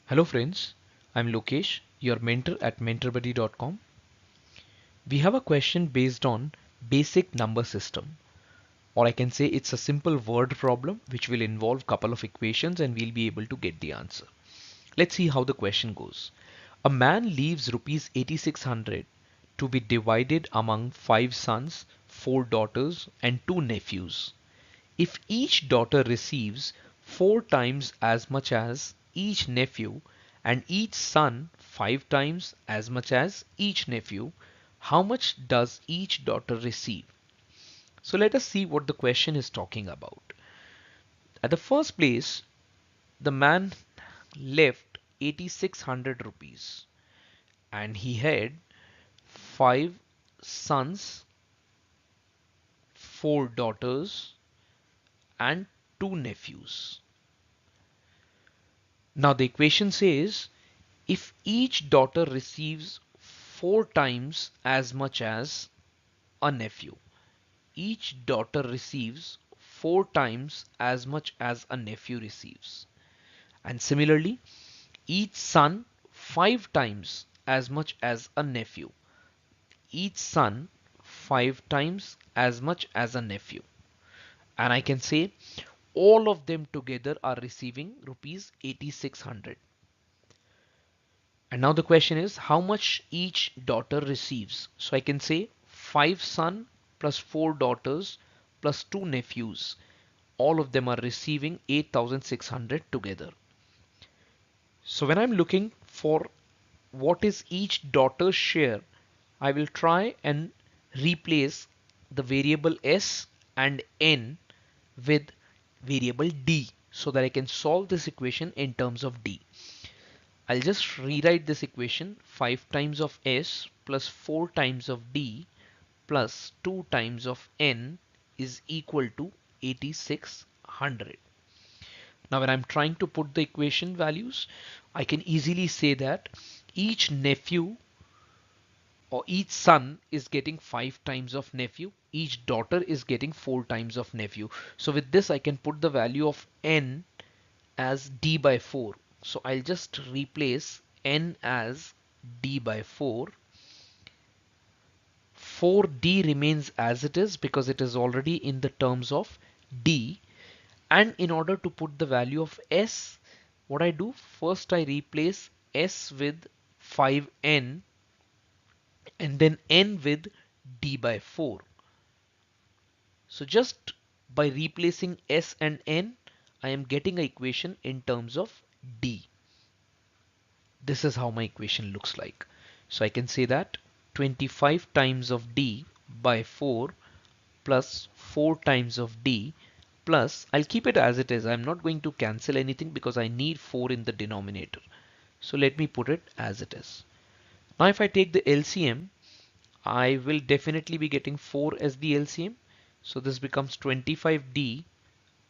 Hello friends, I'm Lokesh, your mentor at mentorbuddy.com. We have a question based on basic number system, or I can say it's a simple word problem which will involve couple of equations and we'll be able to get the answer. Let's see how the question goes. A man leaves rupees 8600 to be divided among 5 sons, 4 daughters and 2 nephews. If each daughter receives 4 times as much as each nephew and each son 5 times as much as each nephew, how much does each daughter receive? So let us see what the question is talking about. At the first place, the man left 8600 rupees and he had 5 sons, 4 daughters and 2 nephews. Now the equation says if each daughter receives 4 times as much as a nephew, each daughter receives 4 times as much as a nephew receives. And similarly, each son 5 times as much as a nephew. Each son 5 times as much as a nephew. And I can say all of them together are receiving rupees 8600. And now the question is how much each daughter receives. So I can say 5 son plus 4 daughters plus 2 nephews. All of them are receiving 8600 together. So when I'm looking for what is each daughter's share, I will try and replace the variable s and n with variable d so that I can solve this equation in terms of d. I'll just rewrite this equation 5 times of s plus 4 times of d plus 2 times of n is equal to 8600. Now when I'm trying to put the equation values, I can easily say that each nephew or each son is getting 5 times of nephew, each daughter is getting 4 times of nephew. So with this I can put the value of n as d by 4. So I'll just replace n as d by 4. 4d remains as it is because it is already in the terms of d. And in order to put the value of s, what I do, first I replace s with 5n and then n with d by 4. So just by replacing s and n, I am getting an equation in terms of d. This is how my equation looks like. So I can say that 25 times of d by 4 plus 4 times of d plus, I'll keep it as it is. I'm not going to cancel anything because I need 4 in the denominator. So let me put it as it is. Now if I take the LCM, I will definitely be getting 4 as the LCM. So this becomes 25d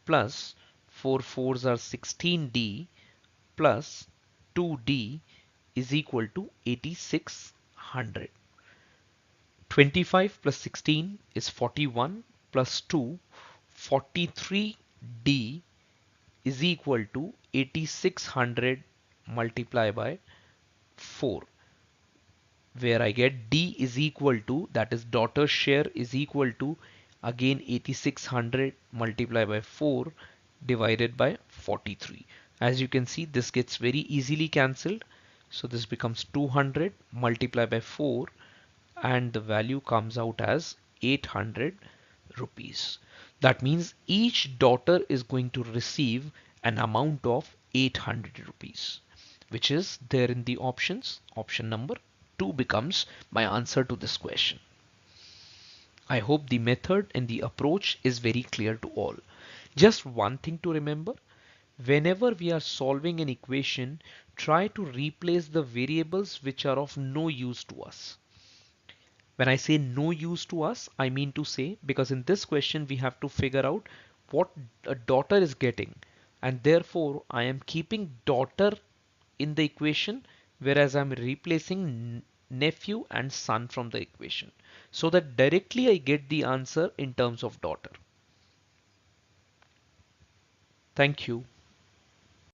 plus 4 4s are 16d plus 2d is equal to 8600. 25 plus 16 is 41 plus 2, 43d is equal to 8600 multiplied by 4, where I get d is equal to, that is daughter's share is equal to again 8600 multiplied by 4 divided by 43. As you can see, this gets very easily cancelled. So this becomes 200 multiplied by 4 and the value comes out as 800 rupees. That means each daughter is going to receive an amount of 800 rupees, which is there in the options. Option number 2 becomes my answer to this question. I hope the method and the approach is very clear to all. Just one thing to remember, whenever we are solving an equation, try to replace the variables which are of no use to us. When I say no use to us, I mean to say, because in this question we have to figure out what a daughter is getting, and therefore I am keeping daughter in the equation, whereas I'm replacing nephew and son from the equation, so that directly I get the answer in terms of daughter. Thank you.